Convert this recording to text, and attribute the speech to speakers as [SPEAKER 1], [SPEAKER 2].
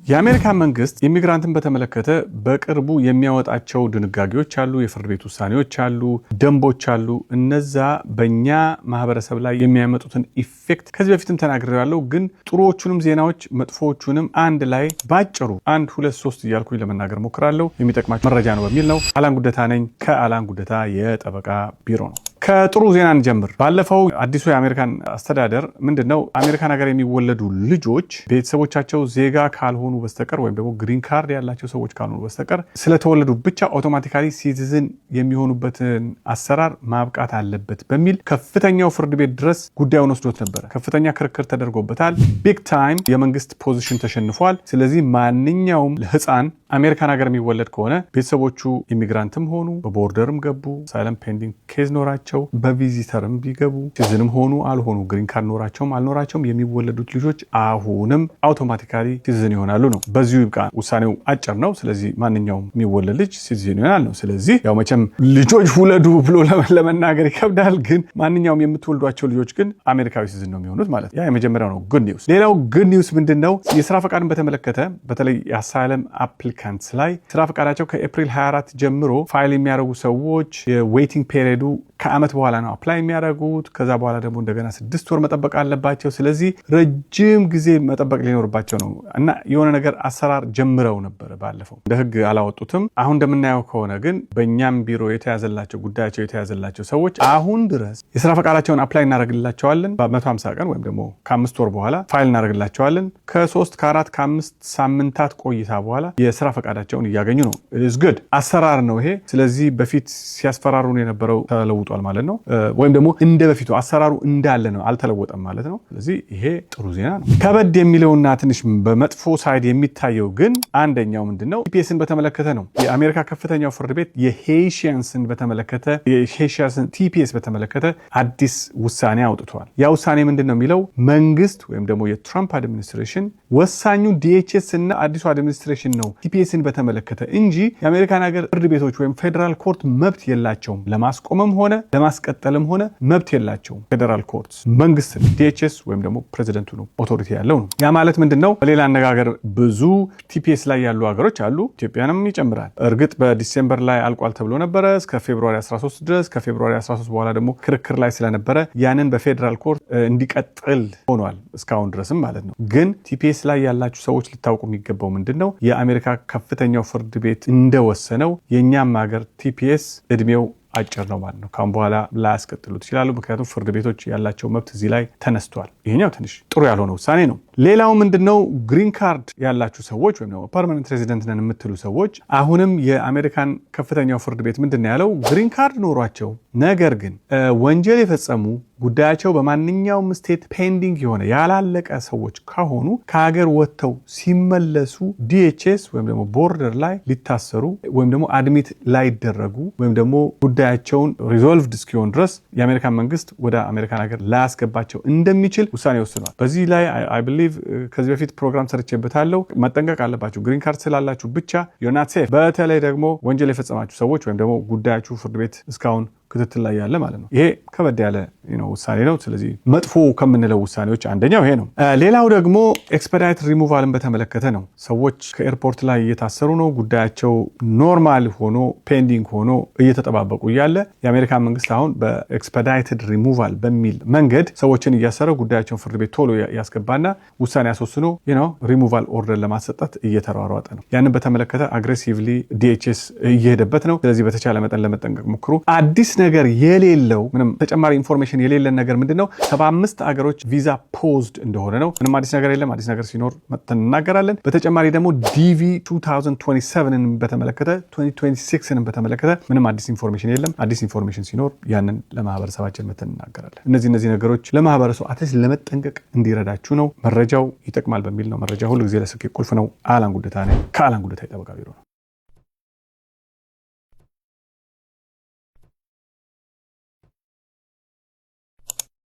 [SPEAKER 1] የአሜሪካ መንግስት ኢሚግራንትን በተመለከተ በቅርቡ የሚያወጣቸው ድንጋጌዎች አሉ፣ የፍርድ ቤት ውሳኔዎች አሉ፣ ደንቦች አሉ። እነዛ በእኛ ማህበረሰብ ላይ የሚያመጡትን ኢፌክት ከዚህ በፊትም ተናግሬያለሁ፣ ግን ጥሩዎቹንም ዜናዎች መጥፎዎቹንም አንድ ላይ ባጭሩ 1 2 3 እያልኩኝ ለመናገር ሞክራለሁ። የሚጠቅማችሁ መረጃ ነው በሚል ነው። አላን ጉደታ ነኝ ከአላን ጉደታ የጠበቃ ቢሮ ነው። ከጥሩ ዜና እንጀምር። ባለፈው አዲሱ የአሜሪካን አስተዳደር ምንድነው አሜሪካን ሀገር የሚወለዱ ልጆች ቤተሰቦቻቸው ዜጋ ካልሆኑ በስተቀር ወይም ደግሞ ግሪን ካርድ ያላቸው ሰዎች ካልሆኑ በስተቀር ስለተወለዱ ብቻ አውቶማቲካሊ ሲቲዝን የሚሆኑበትን አሰራር ማብቃት አለበት በሚል ከፍተኛው ፍርድ ቤት ድረስ ጉዳዩን ወስዶት ነበር። ከፍተኛ ክርክር ተደርጎበታል። ቢግ ታይም የመንግስት ፖዚሽን ተሸንፏል። ስለዚህ ማንኛውም ህፃን አሜሪካን ሀገር የሚወለድ ከሆነ ቤተሰቦቹ ኢሚግራንትም ሆኑ በቦርደርም ገቡ ሳይለም ፔንዲንግ ኬዝ ኖራቸው በቪዚተርም ቢገቡ ሲቲዝንም ሆኑ አልሆኑ ግሪን ካርድ ኖራቸውም አልኖራቸውም የሚወለዱት ልጆች አሁንም አውቶማቲካሊ ሲቲዝን ይሆናሉ ነው። በዚሁ ይብቃ። ውሳኔው አጭር ነው። ስለዚህ ማንኛውም የሚወለድ ልጅ ሲቲዝን ይሆናል ነው። ስለዚህ ያው መቼም ልጆች ውለዱ ብሎ ለመናገር ይከብዳል፣ ግን ማንኛውም የምትወልዷቸው ልጆች ግን አሜሪካዊ ሲቲዝን ነው የሚሆኑት ማለት ነው። ያ የመጀመሪያው ነው ጉድ ኒውስ። ሌላው ጉድ ኒውስ ምንድነው? የስራ ፈቃድን በተመለከተ በተለይ የአሳይለም አፕሊካንትስ ላይ ስራ ፈቃዳቸው ከኤፕሪል 24 ጀምሮ ፋይል የሚያደርጉ ሰዎች የዌይቲንግ ፔሪዱ ከአመት በኋላ ነው አፕላይ የሚያደርጉት። ከዛ በኋላ ደግሞ እንደገና 6 ወር መጠበቅ አለባቸው። ስለዚህ ረጅም ጊዜ መጠበቅ ሊኖርባቸው ነው እና የሆነ ነገር አሰራር ጀምረው ነበር ባለፈው። እንደ ህግ አላወጡትም። አሁን እንደምናየው ከሆነ ግን በእኛም ቢሮ የተያዘላቸው ጉዳያቸው የተያዘላቸው ሰዎች አሁን ድረስ የስራ ፈቃዳቸውን አፕላይ እናደርግላቸዋለን በ150 ቀን ወይም ደግሞ ከ5 ወር በኋላ ፋይል እናደርግላቸዋለን። ከ3 ከ4 ከ5 ሳምንታት ቆይታ በኋላ የስራ ፈቃዳቸውን እያገኙ ነው። ኢትስ ጉድ አሰራር ነው ይሄ። ስለዚህ በፊት ሲያስፈራሩን የነበረው ተለውጧል ማለት ነው። ወይም ደግሞ እንደ በፊቱ አሰራሩ እንዳለ ነው፣ አልተለወጠም ማለት ነው። ስለዚህ ይሄ ጥሩ ዜና ነው። ከበድ የሚለውና ትንሽ በመጥፎ ሳይድ የሚታየው ግን አንደኛው ምንድነው ቲፒኤስን በተመለከተ ነው። የአሜሪካ ከፍተኛው ፍርድ ቤት የሄይሺያንስን በተመለከተ የሄይሺያንስን ቲፒኤስ በተመለከተ አዲስ ውሳኔ አውጥቷል። ያ ውሳኔ ምንድነው የሚለው መንግስት ወይም ደግሞ የትራምፕ አድሚኒስትሬሽን ወሳኙ ዲኤችኤስ እና አዲሱ አድሚኒስትሬሽን ነው ቲፒኤስን በተመለከተ እንጂ የአሜሪካን ሀገር ፍርድ ቤቶች ወይም ፌደራል ኮርት መብት የላቸውም። ለማስቆምም ሆነ ለማስቀጠልም ሆነ መብት የላቸውም። ፌደራል ኮርት መንግስት ዲኤችኤስ ወይም ደግሞ ፕሬዚደንቱ ነው ኦቶሪቲ ያለው ነው። ያ ማለት ምንድነው? በሌላ አነጋገር ብዙ ቲፒኤስ ላይ ያሉ ሀገሮች አሉ፣ ኢትዮጵያንም ይጨምራል። እርግጥ በዲሴምበር ላይ አልቋል ተብሎ ነበረ እስከ ፌብሩዋሪ 13 ድረስ። ከፌብሩዋሪ 13 በኋላ ደግሞ ክርክር ላይ ስለነበረ ያንን በፌደራል ኮርት እንዲቀጥል ሆኗል እስካሁን ድረስም ማለት ነው። ግን ቲፒኤስ ላይ ያላችሁ ሰዎች ልታውቁ የሚገባው ምንድነው የአሜሪካ ከፍተኛው ፍርድ ቤት እንደወሰነው የኛም ሀገር ቲፒኤስ እድሜው አጭር ነው ማለት ነው። ካሁን በኋላ ላያስቀጥሉት ይችላሉ። ምክንያቱም ፍርድ ቤቶች ያላቸው መብት እዚህ ላይ ተነስቷል። ይሄኛው ትንሽ ጥሩ ያልሆነ ውሳኔ ነው። ሌላው ምንድነው ግሪን ካርድ ያላችሁ ሰዎች ወይም ደግሞ ፐርማነንት ሬዚደንት ነን የምትሉ ሰዎች አሁንም የአሜሪካን ከፍተኛው ፍርድ ቤት ምንድነው ያለው? ግሪን ካርድ ኖሯቸው ነገር ግን ወንጀል የፈጸሙ ጉዳያቸው በማንኛውም ስቴት ፔንዲንግ የሆነ ያላለቀ ሰዎች ከሆኑ ከሀገር ወጥተው ሲመለሱ ዲኤችኤስ ወይም ደግሞ ቦርደር ላይ ሊታሰሩ ወይም ደግሞ አድሚት ላይደረጉ ወይም ደግሞ ጉዳያቸውን ሪዞልቭድ እስኪሆን ድረስ የአሜሪካን መንግስት ወደ አሜሪካን ሀገር ላያስገባቸው እንደሚችል ውሳኔ ወስኗል። በዚህ ላይ አይ ቢሊቭ ከዚህ በፊት ፕሮግራም ሰርቼበታለሁ። መጠንቀቅ አለባችሁ። ግሪን ካርድ ስላላችሁ ብቻ you're not safe። በተለይ ደግሞ ወንጀል የፈጸማችሁ ሰዎች ወይም ደግሞ ጉዳያችሁ ፍርድ ቤት እስካሁን ክትትል ላይ ያለ ማለት ነው። ይሄ ከበድ ያለ ውሳኔ ነው። ስለዚህ መጥፎ ከምንለው ውሳኔዎች አንደኛው ይሄ ነው። ሌላው ደግሞ ኤክስፐዳይት ሪሙቫልን በተመለከተ ነው። ሰዎች ከኤርፖርት ላይ እየታሰሩ ነው። ጉዳያቸው ኖርማል ሆኖ ፔንዲንግ ሆኖ እየተጠባበቁ እያለ የአሜሪካ መንግስት አሁን በኤክስፐዳይትድ ሪሙቫል በሚል መንገድ ሰዎችን እያሰረ ጉዳያቸውን ፍርድ ቤት ቶሎ ያስገባና ውሳኔ ያስወስኖ ሪሙቫል ኦርደር ለማሰጠት እየተሯሯጠ ነው። ያንን በተመለከተ አግሬሲቭሊ ዲኤችኤስ እየሄደበት ነው። ስለዚህ በተቻለ መጠን ለመጠንቀቅ ሞክሩ። አዲስ ነገር የሌለው ምንም ተጨማሪ ኢንፎርሜሽን የሌለን ነገር ምንድነው 75 አገሮች ቪዛ ፖዝድ እንደሆነ ነው። ምንም አዲስ ነገር የለም። አዲስ ነገር ሲኖር መጥተን እናገራለን። በተጨማሪ ደግሞ ዲቪ 2027ን በተመለከተ 2026ን በተመለከተ ምንም አዲስ ኢንፎርሜሽን የለም። አዲስ ኢንፎርሜሽን ሲኖር ያንን ለማህበረሰባችን መጥተን እናገራለን። እነዚህ ነገሮች ለማህበረሰቡ አትሊስት ለመጠንቀቅ እንዲረዳችሁ ነው። መረጃው ይጠቅማል በሚል ነው። መረጃ ሁሉ ጊዜ ለስኬት ቁልፍ ነው። አላን ጉደታ ነኝ ከአላን ጉደታ የጠበቃ ቢሮ ነው።